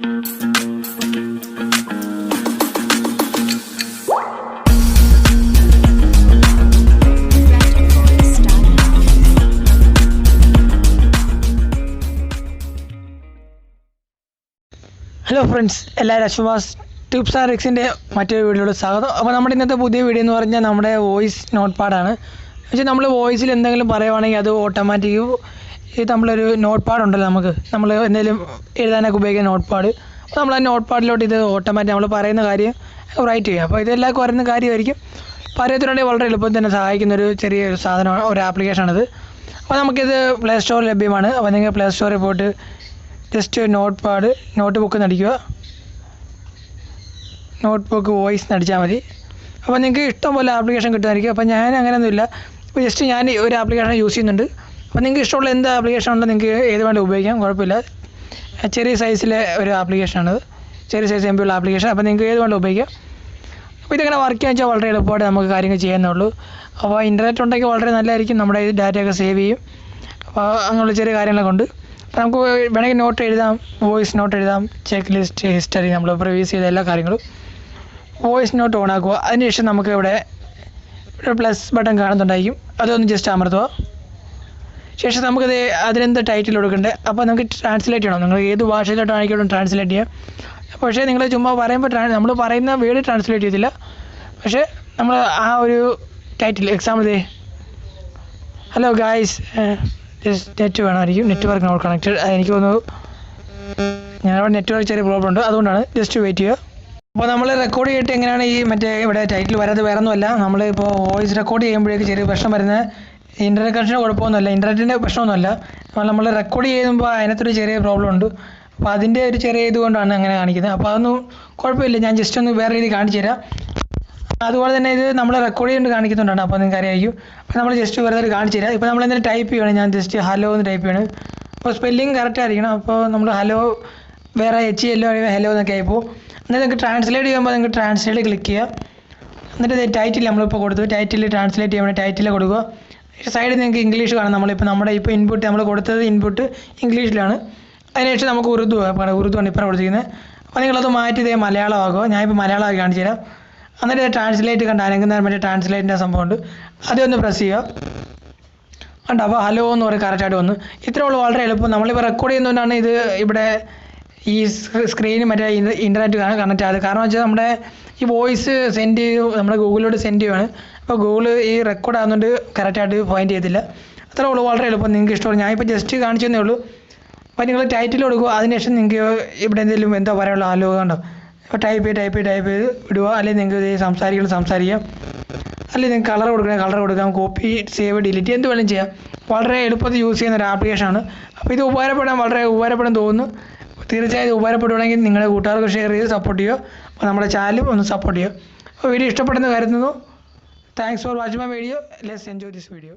Hello friends, എല്ലാവരും അശ്വാസ് tips and ട്രിക്സിൻ്റെ മറ്റൊരു വീഡിയോയുടെ സ്വാഗതം. അപ്പോൾ നമ്മുടെ ഇന്നത്തെ പുതിയ വീഡിയോ എന്ന് പറഞ്ഞാൽ നമ്മുടെ വോയിസ് നോട്ട് പാഡാണ്. എന്നുവെച്ചാൽ നമ്മൾ വോയിസിൽ എന്തെങ്കിലും പറയുവാണെങ്കിൽ അത് ഓട്ടോമാറ്റിക് ഇത് നമ്മളൊരു നോട്ട് പാഡ് ഉണ്ടല്ലോ, നമ്മൾ എന്തെങ്കിലും എഴുതാനൊക്കെ ഉപയോഗിക്കുന്ന നോട്ട് പാഡ്. അപ്പോൾ നമ്മൾ ആ നോട്ട് പാഡിലോട്ട് ഇത് ഓട്ടോമാറ്റിക് നമ്മൾ പറയുന്ന കാര്യം റൈറ്റ് ചെയ്യുക. അപ്പോൾ ഇതെല്ലാവർക്കും അറിയുന്ന കാര്യമായിരിക്കും. അറിയത്തിനുണ്ടെങ്കിൽ വളരെ എളുപ്പം തന്നെ സഹായിക്കുന്ന ഒരു ചെറിയൊരു സാധനമാണ്, ഒരു ആപ്ലിക്കേഷനാണിത്. അപ്പോൾ നമുക്കിത് പ്ലേ സ്റ്റോറിൽ ലഭ്യമാണ്. അപ്പോൾ നിങ്ങൾ പ്ലേ സ്റ്റോറിൽ പോയിട്ട് ജസ്റ്റ് നോട്ട് ബുക്ക് നടിക്കുക, നോട്ട് ബുക്ക് വോയിസ് നടിച്ചാൽ മതി. അപ്പോൾ നിങ്ങൾക്ക് ഇഷ്ടം പോലെ ആപ്ലിക്കേഷൻ കിട്ടുമായിരിക്കും. അപ്പോൾ ഞാൻ അങ്ങനെയൊന്നുമില്ല, ഇപ്പോൾ ജസ്റ്റ് ഞാൻ ഒരു ആപ്ലിക്കേഷൻ യൂസ് ചെയ്യുന്നുണ്ട്. അപ്പോൾ നിങ്ങൾക്ക് ഇഷ്ടമുള്ള എന്ത് ആപ്ലിക്കേഷൻ ഉണ്ടോ നിങ്ങൾക്ക് ഏത് വേണ്ടി ഉപയോഗിക്കാം, കുഴപ്പമില്ല. ചെറിയ സൈസിലെ ഒരു ആപ്ലിക്കേഷനാണത്, ചെറിയ സൈസ് MB ഉള്ള ആപ്ലിക്കേഷൻ. അപ്പോൾ നിങ്ങൾക്ക് ഏത് വേണ്ടി ഉപയോഗിക്കാം. അപ്പോൾ ഇതെങ്ങനെ വർക്ക് ചെയ്യാൻ വെച്ചാൽ വളരെ എളുപ്പമായിട്ട് നമുക്ക് കാര്യങ്ങൾ ചെയ്യാനുള്ളൂ. അപ്പോൾ ഇൻ്റർനെറ്റ് ഉണ്ടെങ്കിൽ വളരെ നല്ലതായിരിക്കും, നമ്മുടെ ഈ ഡാറ്റയൊക്കെ സേവ് ചെയ്യും. അപ്പോൾ അങ്ങനെയുള്ള ചെറിയ കാര്യങ്ങളൊക്കെ ഉണ്ട്. നമുക്ക് വേണമെങ്കിൽ നോട്ട് എഴുതാം, വോയിസ് നോട്ട് എഴുതാം, ചെക്ക് ലിസ്റ്റ്, ഹിസ്റ്ററി, നമ്മൾ പ്രിവ്യൂസ് ചെയ്ത എല്ലാ കാര്യങ്ങളും. വോയിസ് നോട്ട് ഓൺ ആക്കുക. അതിനുശേഷം നമുക്ക് ഇവിടെ ഒരു പ്ലസ് ബട്ടൺ കാണുന്നുണ്ടായിരിക്കും, അതൊന്ന് ജസ്റ്റ് അമർത്തുക. ശേഷം നമുക്കത് അതിനെന്ത് ടൈറ്റിൽ കൊടുക്കണ്ടേ, അപ്പോൾ നമുക്ക് ട്രാൻസ്ലേറ്റ് ചെയ്യണം. നിങ്ങൾ ഏത് ഭാഷയിലോട്ട് ആയിക്കോട്ടും ട്രാൻസ്ലേറ്റ് ചെയ്യാം. പക്ഷേ നിങ്ങൾ ചുമ്മാ പറയുമ്പോൾ നമ്മൾ പറയുന്ന വേർഡ് ട്രാൻസ്ലേറ്റ് ചെയ്തില്ല, പക്ഷേ നമ്മൾ ആ ഒരു title, example hello guys, net വേണമായിരിക്കും, നെറ്റ്വർക്ക് നോട്ട് കണക്റ്റഡ്. എനിക്ക് തോന്നുന്നു ഞങ്ങളുടെ നെറ്റ്വർക്ക് ചെറിയ പ്രോബ്ലം ഉണ്ട്, അതുകൊണ്ടാണ്. ജസ്റ്റ് വെയിറ്റ് ചെയ്യുക. അപ്പോൾ നമ്മൾ റെക്കോർഡ് ചെയ്തിട്ട് എങ്ങനെയാണ് ഈ ഇവിടെ ടൈറ്റിൽ വരാതെ വേറെ ഒന്നുമല്ല, നമ്മളിപ്പോൾ വോയിസ് റെക്കോർഡ് ചെയ്യുമ്പോഴേക്ക് ചെറിയ പ്രശ്നം വരുന്നത് ഇൻ്റർനെറ്റ് കണക്ഷന് കുഴപ്പമൊന്നുമല്ല, ഇൻ്റർനെറ്റിൻ്റെ പ്രശ്നമൊന്നുമല്ല. അപ്പോൾ നമ്മൾ റെക്കോർഡ് ചെയ്യുമ്പോൾ അതിനകത്തൊരു ചെറിയ പ്രോബ്ലം ഉണ്ട്. അപ്പോൾ അതിൻ്റെ ഒരു ചെറിയ ഇതുകൊണ്ടാണ് അങ്ങനെ കാണിക്കുന്നത്. അപ്പോൾ അതൊന്നും കുഴപ്പമില്ല, ഞാൻ ജസ്റ്റ് ഒന്ന് വേറെ രീതിയിൽ കാണിച്ചു തരാം. അതുപോലെ തന്നെ ഇത് നമ്മൾ റെക്കോർഡ് ചെയ്തുകൊണ്ട് കാണിക്കുന്നുണ്ടാണ്, അപ്പോൾ നിങ്ങൾക്ക് അറിയാമായിരിക്കും. അപ്പോൾ നമ്മൾ ജസ്റ്റ് വെറുതെ കാണിച്ചു തരാം. ഇപ്പോൾ നമ്മൾ എന്തെങ്കിലും ടൈപ്പ് ചെയ്യണം, ഞാൻ ജസ്റ്റ് ഹലോ എന്ന് ടൈപ്പ് ചെയ്യണം. അപ്പോൾ സ്പെല്ലിംഗ് കറക്റ്റ് ആയിരിക്കണം. അപ്പോൾ നമ്മൾ ഹലോ വേറെ HELO ഹലോ എന്നൊക്കെ ആയിപ്പോൾ. എന്നിട്ട് നിങ്ങൾക്ക് ട്രാൻസ്ലേറ്റ് ചെയ്യുമ്പോൾ നിങ്ങൾക്ക് ട്രാൻസ്ലേറ്റ് ക്ലിക്ക് ചെയ്യുക. എന്നിട്ട് ടൈറ്റിൽ നമ്മളിപ്പോൾ കൊടുത്തു, ടൈറ്റിൽ ട്രാൻസ്ലേറ്റ് ചെയ്യുമ്പോൾ ടൈറ്റിൽ കൊടുക്കുക. സൈഡിൽ നിങ്ങൾക്ക് ഇംഗ്ലീഷ് കാണാം. നമ്മുടെ ഇൻപുട്ട് നമ്മൾ കൊടുത്തത് ഇൻപുട്ട് ഇംഗ്ലീഷിലാണ്. അതിനുശേഷം നമുക്ക് ഉറുദുവാണ് ഇപ്പം കൊടുത്തിരിക്കുന്നത്. അപ്പോൾ നിങ്ങളത് മാറ്റി ഇതേ മലയാളമാകുക. ഞാനിപ്പോൾ മലയാളമാക്കി കാണിച്ചു തരാം. എന്നിട്ട് ട്രാൻസ്ലേറ്റ് അനങ്ങുന്ന മറ്റേ ട്രാൻസ്ലേറ്റിൻ്റെ സംഭവമുണ്ട്, അതൊന്ന് പ്രസ് ചെയ്യുക. കണ്ടോ, അപ്പോൾ ഹലോ എന്ന് പറയും കറക്റ്റായിട്ട് വന്നു. ഇത്രേ ഉള്ളൂ, വളരെ എളുപ്പം. നമ്മളിപ്പോൾ റെക്കോർഡ് ചെയ്യുന്നതുകൊണ്ടാണ് ഇത് ഇവിടെ ഈ സ്ക്രീന് മറ്റേ ഇൻ്റർനെറ്റ് കണക്റ്റ് ആയത്. കാരണം വെച്ചാൽ നമ്മുടെ ഈ വോയിസ് സെൻഡ് ചെയ്ത് നമ്മുടെ ഗൂഗിളിലോട്ട് സെൻഡ് ചെയ്യുകയാണ്. അപ്പോൾ ഗൂഗിൾ ഈ റെക്കോർഡ് ആകുന്നുണ്ട് കറക്റ്റായിട്ട് ഫൈൻഡ് ചെയ്തില്ല. അത്രേ ഉള്ളൂ, വളരെ എളുപ്പം. നിങ്ങൾക്ക് ഇഷ്ടമുള്ളൂ, ഞാനിപ്പോൾ ജസ്റ്റ് കാണിച്ചു തന്നേ ഉള്ളൂ. അപ്പോൾ നിങ്ങൾ ടൈറ്റിൽ കൊടുക്കുക. അതിനുശേഷം നിങ്ങൾക്ക് ഇവിടെ എന്തെങ്കിലും എന്താ പറയാനുള്ള ഹലോ കണ്ടോ, അപ്പോൾ ടൈപ്പ് ചെയ്ത് വിടുക. അല്ലെങ്കിൽ നിങ്ങൾക്ക് സംസാരിക്കാം. അല്ലെങ്കിൽ നിങ്ങൾക്ക് കളർ കൊടുക്കാം, കോപ്പി, സേവ്, ഡിലീറ്റ് എന്ത് വേണമെങ്കിലും ചെയ്യാം. വളരെ എളുപ്പത്തിൽ യൂസ് ചെയ്യുന്ന ഒരു ആപ്ലിക്കേഷനാണ്. അപ്പോൾ ഇത് വളരെ ഉപകാരപ്പെടാൻ തോന്നുന്നു. തീർച്ചയായും ഉപകാരപ്പെടുകയാണെങ്കിൽ നിങ്ങളുടെ കൂട്ടുകാർക്ക് ഷെയർ ചെയ്ത് സപ്പോർട്ട് ചെയ്യുക. അപ്പോൾ നമ്മുടെ ചാനലും ഒന്ന് സപ്പോർട്ട് ചെയ്യുക. അപ്പോൾ വീഡിയോ ഇഷ്ടപ്പെടുന്ന കരുതുന്നു. Thanks for watching my video. Let's enjoy this video.